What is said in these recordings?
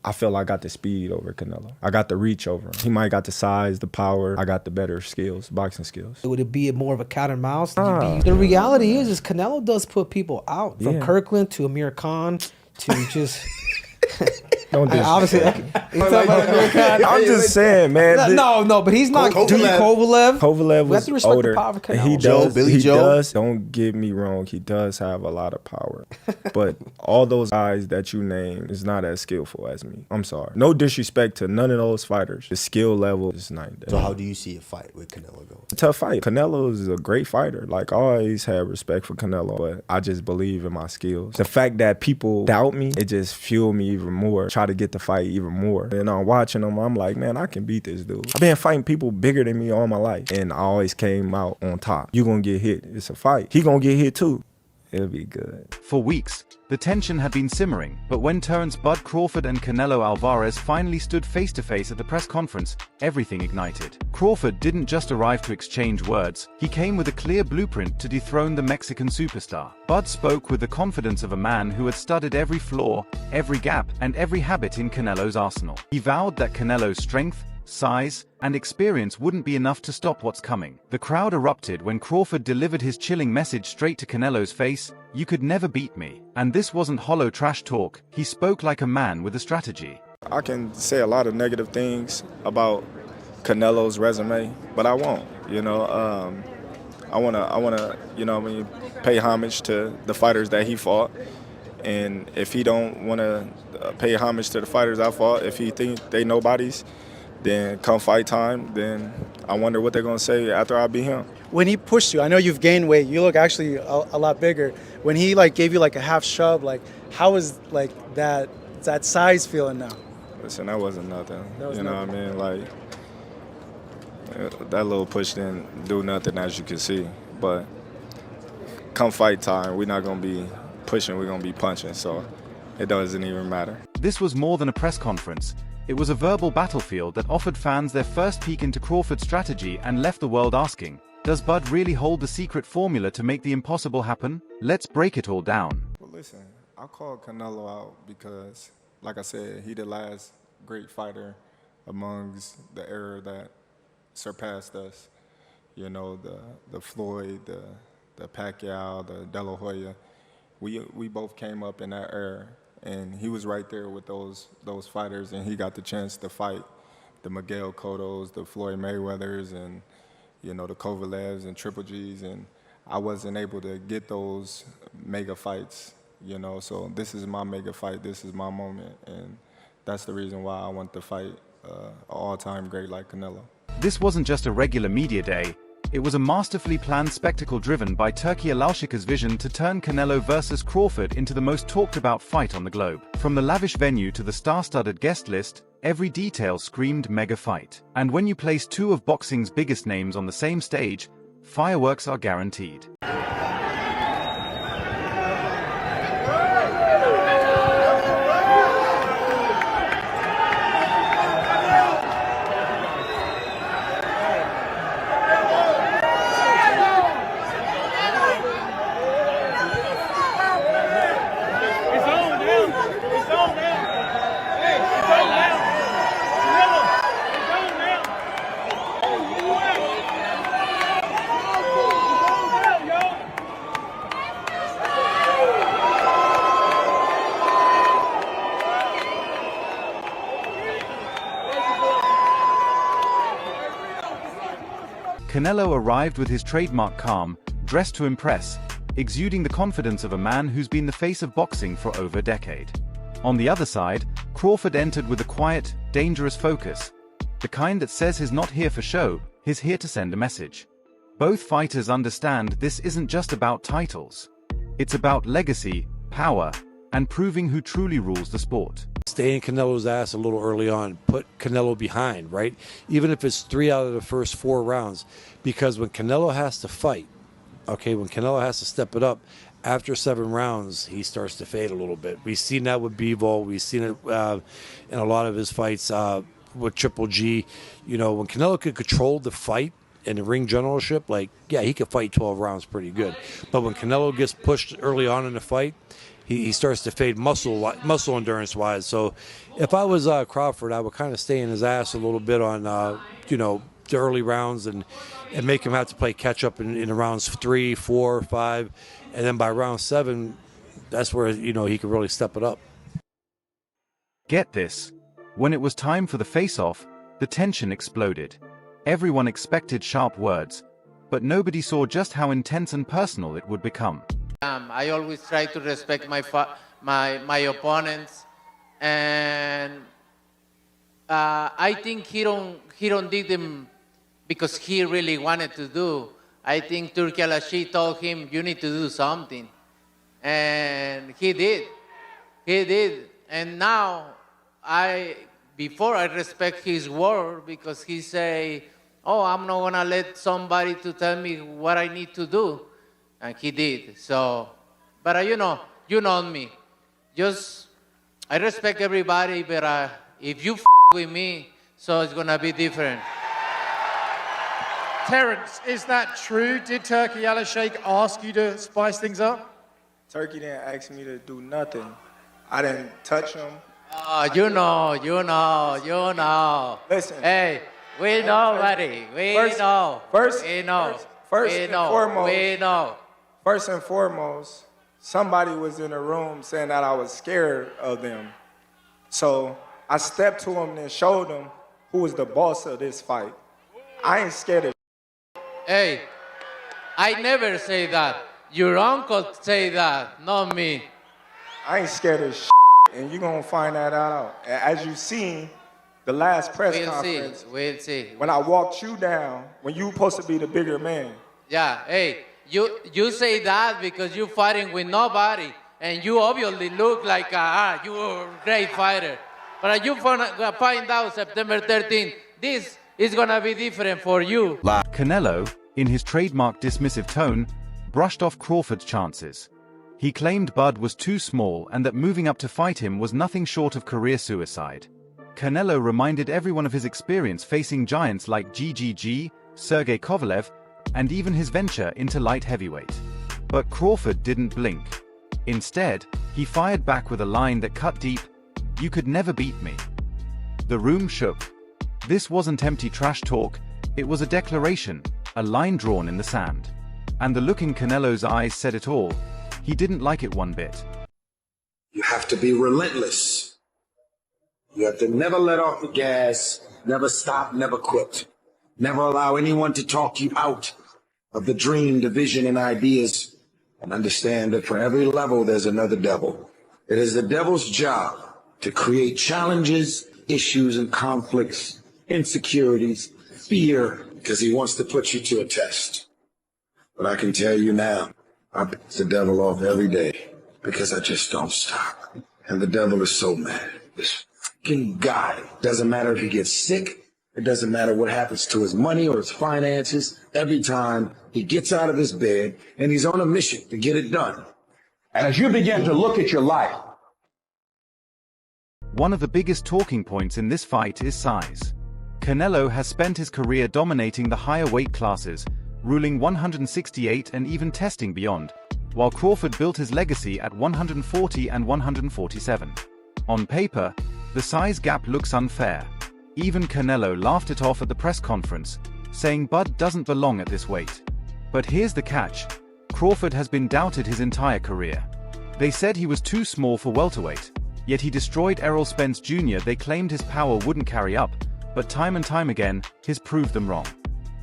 I feel I got the speed over Canelo. I got the reach over him. He might got the size, the power. I got the better skills, boxing skills. Would it be more of a cat and mouse? The reality is Canelo does put people out. From Kirkland to Amir Khan to just... Don't do obviously, I'm just saying, man. No, but he's not. Kovalev was older. He does. Billy Joe. Does. Don't get me wrong. He does have a lot of power, but all those guys that you name is not as skillful as me. I'm sorry. No disrespect to none of those fighters. The skill level is night and day. So how do you see a fight with Canelo go? It's a tough fight. Canelo is a great fighter. Like, I always had respect for Canelo, but I just believe in my skills. The fact that people doubt me, it just fueled me even more. Try to get the fight even more. And I'm watching him, I'm like, man, I can beat this dude. I've been fighting people bigger than me all my life, and I always came out on top. You gonna get hit. It's a fight. He gonna get hit too. It'll be good. For weeks, the tension had been simmering, but when Terence "Bud" Crawford and Canelo Alvarez finally stood face-to-face at the press conference, everything ignited. Crawford didn't just arrive to exchange words, he came with a clear blueprint to dethrone the Mexican superstar. Bud spoke with the confidence of a man who had studied every flaw, every gap, and every habit in Canelo's arsenal. He vowed that Canelo's strength, size, and experience wouldn't be enough to stop what's coming. The crowd erupted when Crawford delivered his chilling message straight to Canelo's face: "You could never beat me." And this wasn't hollow trash talk, he spoke like a man with a strategy. I can say a lot of negative things about Canelo's resume, but I won't. I wanna, pay homage to the fighters that he fought. And if he don't wanna pay homage to the fighters I fought, if he think they nobodies, then come fight time, then I wonder what they're going to say after I beat him. When he pushed you, I know you've gained weight. You look actually a lot bigger. When he gave you a half shove, how is that size feeling now? Listen, that wasn't nothing. That What I mean? That little push didn't do nothing, as you can see. But come fight time, we're not going to be pushing, we're going to be punching. So it doesn't even matter. This was more than a press conference. It was a verbal battlefield that offered fans their first peek into Crawford's strategy and left the world asking, does Bud really hold the secret formula to make the impossible happen? Let's break it all down. Well, listen, I called Canelo out because, like I said, he the last great fighter amongst the era that surpassed us. The Floyd, the Pacquiao, the De La Hoya. We both came up in that era. And he was right there with those fighters, and he got the chance to fight the Miguel Cottos, the Floyd Mayweathers, and the Kovalevs and Triple Gs, and I wasn't able to get those mega fights. So this is my mega fight. This is my moment, and that's the reason why I want to fight an all-time great like Canelo. This wasn't just a regular media day. It was a masterfully planned spectacle driven by Turki Alalshik's vision to turn Canelo versus Crawford into the most talked-about fight on the globe. From the lavish venue to the star-studded guest list, every detail screamed mega fight. And when you place two of boxing's biggest names on the same stage, fireworks are guaranteed. Canelo arrived with his trademark calm, dressed to impress, exuding the confidence of a man who's been the face of boxing for over a decade. On the other side, Crawford entered with a quiet, dangerous focus, the kind that says he's not here for show, he's here to send a message. Both fighters understand this isn't just about titles. It's about legacy, power, and proving who truly rules the sport. Stay in Canelo's ass a little early on, put Canelo behind, right? Even if it's 3 out of the first 4 rounds, because when Canelo has to fight, okay, when Canelo has to step it up, after 7 rounds, he starts to fade a little bit. We've seen that with Bivol. We've seen it in a lot of his fights with Triple G. When Canelo could control the fight and the ring generalship, he could fight 12 rounds pretty good. But when Canelo gets pushed early on in the fight, he starts to fade muscle endurance wise. So if I was Crawford, I would kind of stay in his ass a little bit on the early rounds and make him have to play catch up in rounds 3, 4, 5, and then by round 7, that's where he could really step it up. Get this. When it was time for the face-off, the tension exploded. Everyone expected sharp words, but nobody saw just how intense and personal it would become. I always try to respect my opponents, and I think he don't did them because he really wanted to do. I think Turki Al-Ashi told him, you need to do something, and he did. And now before I respect his word, because he say, oh, I'm not gonna let somebody to tell me what I need to do. And he did. So, but you know me. I respect everybody, but if you with me, so it's gonna be different. Terence, is that true? Did Turki Al-Sheikh ask you to spice things up? Turkey didn't ask me to do nothing. I didn't touch him. You know. Listen. Hey, we know, buddy. We know. First and foremost, somebody was in the room saying that I was scared of them. So I stepped to him and showed him who was the boss of this fight. I ain't scared of. Hey, I never say that. Your uncle say that, not me. I ain't scared of and you're gonna find that out. As you seen, the last press conference. We'll see. When I walked you down, when you supposed to be the bigger man. Yeah, hey, you say that because you're fighting with nobody, and you obviously look like you're a great fighter. But you find out September 13th, this is gonna be different for you. Canelo, in his trademark dismissive tone, brushed off Crawford's chances. He claimed Bud was too small and that moving up to fight him was nothing short of career suicide. Canelo reminded everyone of his experience facing giants like GGG, Sergey Kovalev, and even his venture into light heavyweight. But Crawford didn't blink. Instead, he fired back with a line that cut deep, "You could never beat me." The room shook. This wasn't empty trash talk, it was a declaration, a line drawn in the sand. And the look in Canelo's eyes said it all. He didn't like it one bit. You have to be relentless. You have to never let off the gas, never stop, never quit. Never allow anyone to talk you out of the dream, the vision, and ideas. And understand that for every level, there's another devil. It is the devil's job to create challenges, issues, and conflicts, insecurities, fear, because he wants to put you to a test. But I can tell you now, I piss the devil off every day because I just don't stop. And the devil is so mad. This fucking guy, doesn't matter if he gets sick, it doesn't matter what happens to his money or his finances. Every time he gets out of his bed and he's on a mission to get it done. And as you begin to look at your life, one of the biggest talking points in this fight is size. Canelo has spent his career dominating the higher weight classes, ruling 168 and even testing beyond, while Crawford built his legacy at 140 and 147. On paper, the size gap looks unfair. Even Canelo laughed it off at the press conference, saying Bud doesn't belong at this weight. But here's the catch. Crawford has been doubted his entire career. They said he was too small for welterweight, yet he destroyed Errol Spence Jr. They claimed his power wouldn't carry up, but time and time again, he's proved them wrong.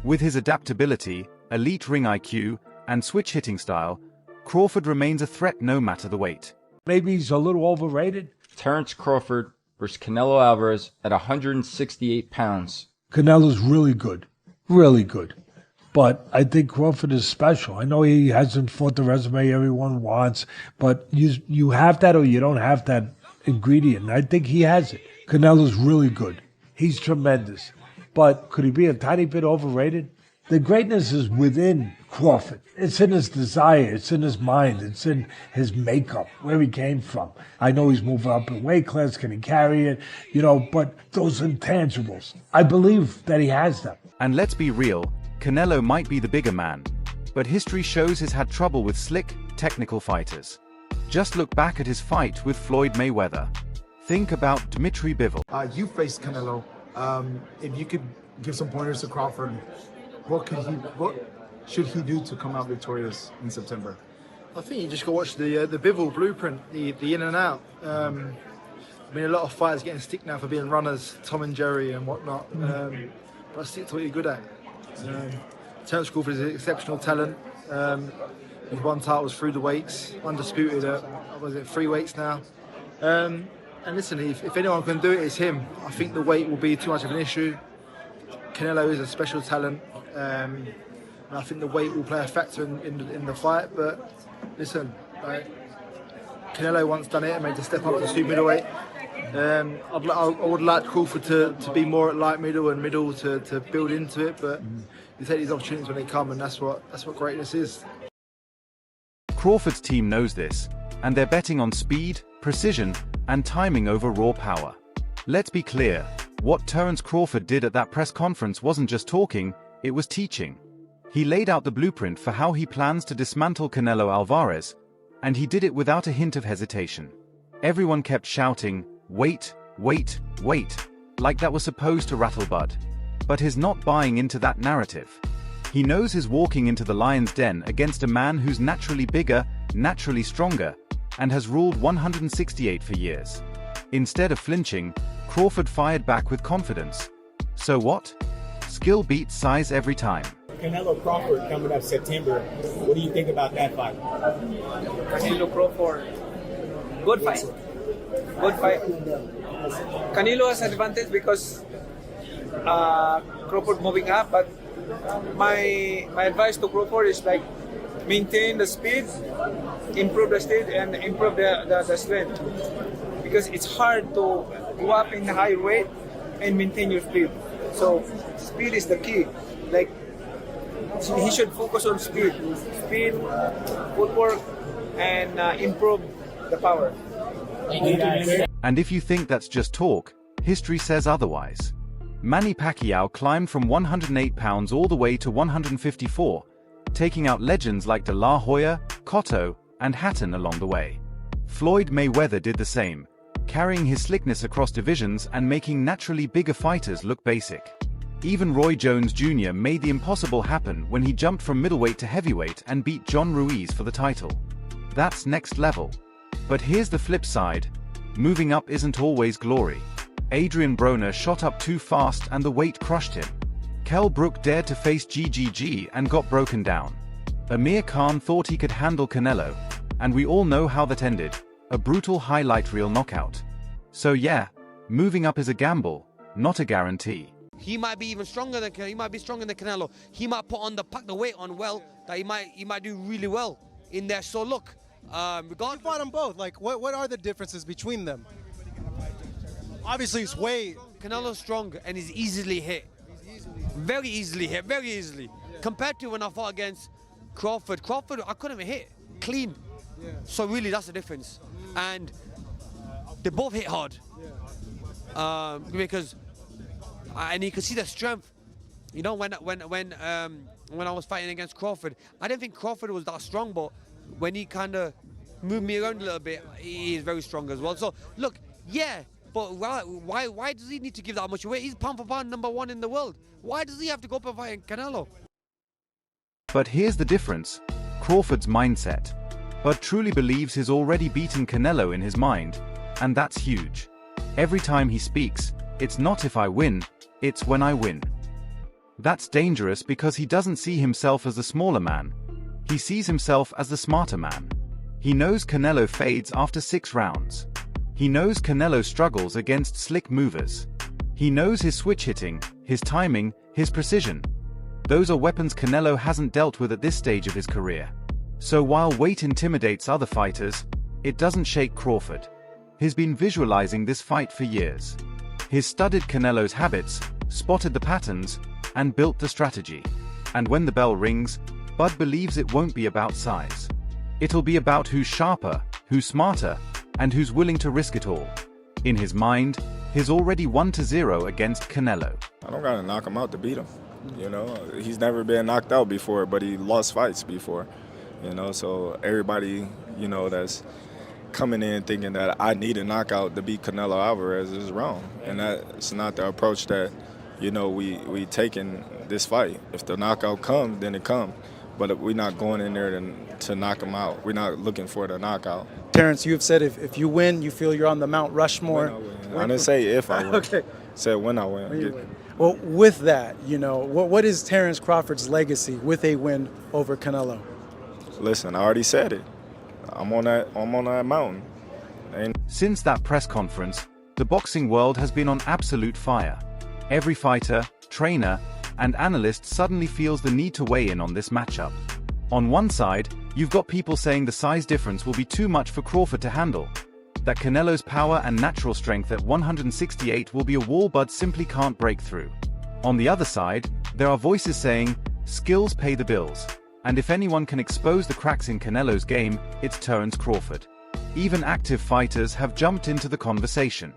With his adaptability, elite ring IQ, and switch hitting style, Crawford remains a threat no matter the weight. Maybe he's a little overrated. Terence Crawford versus Canelo Alvarez at 168 pounds. Canelo's really good. Really good. But I think Crawford is special. I know he hasn't fought the resume everyone wants, but you have that or you don't have that ingredient. And I think he has it. Canelo's really good. He's tremendous. But could he be a tiny bit overrated? The greatness is within Crawford. It's in his desire. It's in his mind. It's in his makeup, where he came from. I know he's moving up in weight class. Can he carry it? But those intangibles, I believe that he has them. And let's be real, Canelo might be the bigger man, but history shows he's had trouble with slick, technical fighters. Just look back at his fight with Floyd Mayweather. Think about Dmitry Bivol. You faced Canelo. If you could give some pointers to Crawford, what should he do to come out victorious in September? I think you just got to watch the Bivol blueprint, the in and out. I mean, a lot of fighters getting stick now for being runners, Tom and Jerry and whatnot. But stick to what you're good at. Terence Crawford is an exceptional talent. He's won titles through the weights, undisputed at, 3 weights now. And listen, if anyone can do it, it's him. I think the weight will be too much of an issue. Canelo is a special talent. And I think the weight will play a factor in the fight. But listen, Canelo once done it and made the step up to super middleweight. I would like Crawford to be more at light middle and middle to build into it. But you take these opportunities when they come, and that's what greatness is. Crawford's team knows this, and they're betting on speed, precision, and timing over raw power. Let's be clear, what Terence Crawford did at that press conference wasn't just talking, it was teaching. He laid out the blueprint for how he plans to dismantle Canelo Alvarez, and he did it without a hint of hesitation. Everyone kept shouting, "Wait, wait, wait," like that was supposed to rattle Bud. But he's not buying into that narrative. He knows he's walking into the lion's den against a man who's naturally bigger, naturally stronger, and has ruled 168 for years. Instead of flinching, Crawford fired back with confidence. So what? Skill beats size every time. Canelo Crawford coming up September. What do you think about that fight? Canelo Crawford. Good fight. Good fight. Canelo has advantage because Crawford moving up, but my advice to Crawford is like maintain the speed, improve the speed, and improve the strength. Because it's hard to go up in the high weight and maintain your speed. So speed is the key. Like he should focus on speed, footwork, and improve the power. And if you think that's just talk, history says otherwise. Manny Pacquiao climbed from 108 pounds all the way to 154, taking out legends like De La Hoya, Cotto, and Hatton along the way. Floyd Mayweather did the same, carrying his slickness across divisions and making naturally bigger fighters look basic. Even Roy Jones Jr. made the impossible happen when he jumped from middleweight to heavyweight and beat John Ruiz for the title. That's next level. But here's the flip side. Moving up isn't always glory. Adrian Broner shot up too fast and the weight crushed him. Kell Brook dared to face GGG and got broken down. Amir Khan thought he could handle Canelo, and we all know how that ended, a brutal highlight reel knockout. So yeah, moving up is a gamble, not a guarantee. He might be even stronger than Canelo. He might pack the weight on well, that he might do really well in there. So look, You fought them both. Like, what are the differences between them? Obviously, it's weight. Canelo's strong and he's easily hit. Very easily hit, very easily. Yeah. Compared to when I fought against Crawford, I couldn't even hit clean. Yeah. So really, that's the difference. And they both hit hard. Yeah. Because, and you can see the strength. You know, when I was fighting against Crawford, I didn't think Crawford was that strong, but when he kind of moved me around a little bit, he is very strong as well. So look, yeah. But why does he need to give that much weight? He's pound for pound #1 in the world. Why does he have to go up and fight Canelo? But here's the difference. Crawford's mindset. Bud truly believes he's already beaten Canelo in his mind, and that's huge. Every time he speaks, it's not if I win, it's when I win. That's dangerous because he doesn't see himself as the smaller man. He sees himself as the smarter man. He knows Canelo fades after 6 rounds. He knows Canelo struggles against slick movers. He knows his switch hitting, his timing, his precision. Those are weapons Canelo hasn't dealt with at this stage of his career. So while weight intimidates other fighters, it doesn't shake Crawford. He's been visualizing this fight for years. He's studied Canelo's habits, spotted the patterns, and built the strategy. And when the bell rings, Bud believes it won't be about size. It'll be about who's sharper, who's smarter, and who's willing to risk it all. In his mind, he's already 1-0 against Canelo. I don't gotta knock him out to beat him. You know, he's never been knocked out before, but he lost fights before. You know, so everybody, you know, that's coming in thinking that I need a knockout to beat Canelo Alvarez is wrong. And that's not the approach that, you know, we take in this fight. If the knockout comes, then it comes. But we're not going in there to knock him out. We're not looking for the knockout. Terence, you have said if you win, you feel you're on the Mount Rushmore. I didn't say if I win. Okay. I said when I win. When you win. Well, with that, you know, what is Terence Crawford's legacy with a win over Canelo? Listen, I already said it. I'm on that mountain. Since that press conference, the boxing world has been on absolute fire. Every fighter, trainer, and analyst suddenly feels the need to weigh in on this matchup. On one side, you've got people saying the size difference will be too much for Crawford to handle, that Canelo's power and natural strength at 168 will be a wall Bud simply can't break through. On the other side, there are voices saying, skills pay the bills, and if anyone can expose the cracks in Canelo's game, it's Terence Crawford. Even active fighters have jumped into the conversation.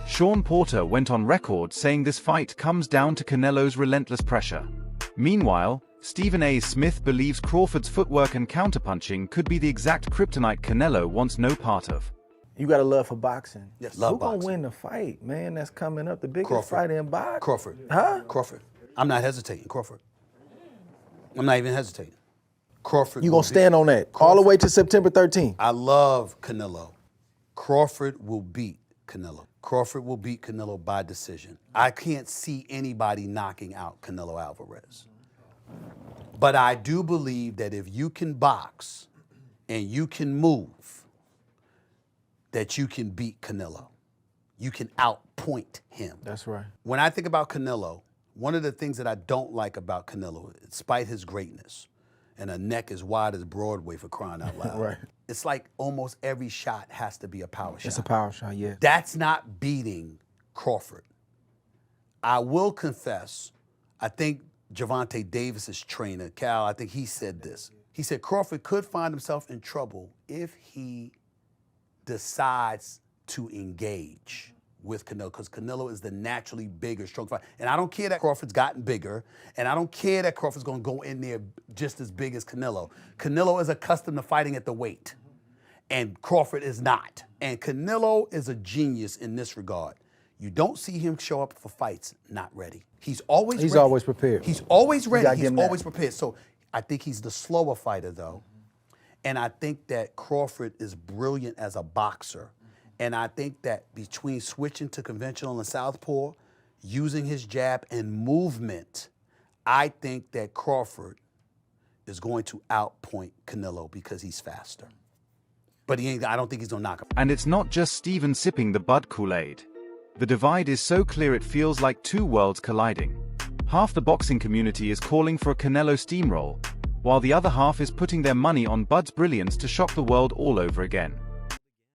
Sean Porter went on record saying this fight comes down to Canelo's relentless pressure. Meanwhile, Stephen A. Smith believes Crawford's footwork and counterpunching could be the exact kryptonite Canelo wants no part of. You got a love for boxing. Yes, Who gonna win the fight, man? That's coming up, the biggest Crawford. fight in boxing. Crawford. Huh? Crawford. I'm not hesitating. Crawford. I'm not even hesitating. Crawford. You gonna stand on that all the way to September 13th? I love Canelo. Crawford will beat Canelo. Crawford will beat Canelo by decision. I can't see anybody knocking out Canelo Alvarez. But I do believe that if you can box and you can move, that you can beat Canelo. You can outpoint him. That's right. When I think about Canelo, one of the things that I don't like about Canelo, despite his greatness, and a neck as wide as Broadway for crying out loud, Right. it's like almost every shot has to be a power shot. It's a power shot, yeah. That's not beating Crawford. I will confess, I think Gervonta Davis's trainer, Cal, I think he said this. He said Crawford could find himself in trouble if he decides to engage with Canelo, because Canelo is the naturally bigger, strong fighter. And I don't care that Crawford's gotten bigger, and I don't care that Crawford's gonna go in there just as big as Canelo. Canelo is accustomed to fighting at the weight, and Crawford is not. And Canelo is a genius in this regard. You don't see him show up for fights not ready. He's always ready. always prepared. He's always ready. gotta He's give him that. always prepared. So I think he's the slower fighter, though. And I think that Crawford is brilliant as a boxer. And I think that between switching to conventional and southpaw, using his jab and movement, I think that Crawford is going to outpoint Canelo because he's faster. But I don't think he's gonna knock him. And it's not just Steven sipping the Bud Kool-Aid. The divide is so clear it feels like two worlds colliding. Half the boxing community is calling for a Canelo steamroll, while the other half is putting their money on Bud's brilliance to shock the world all over again.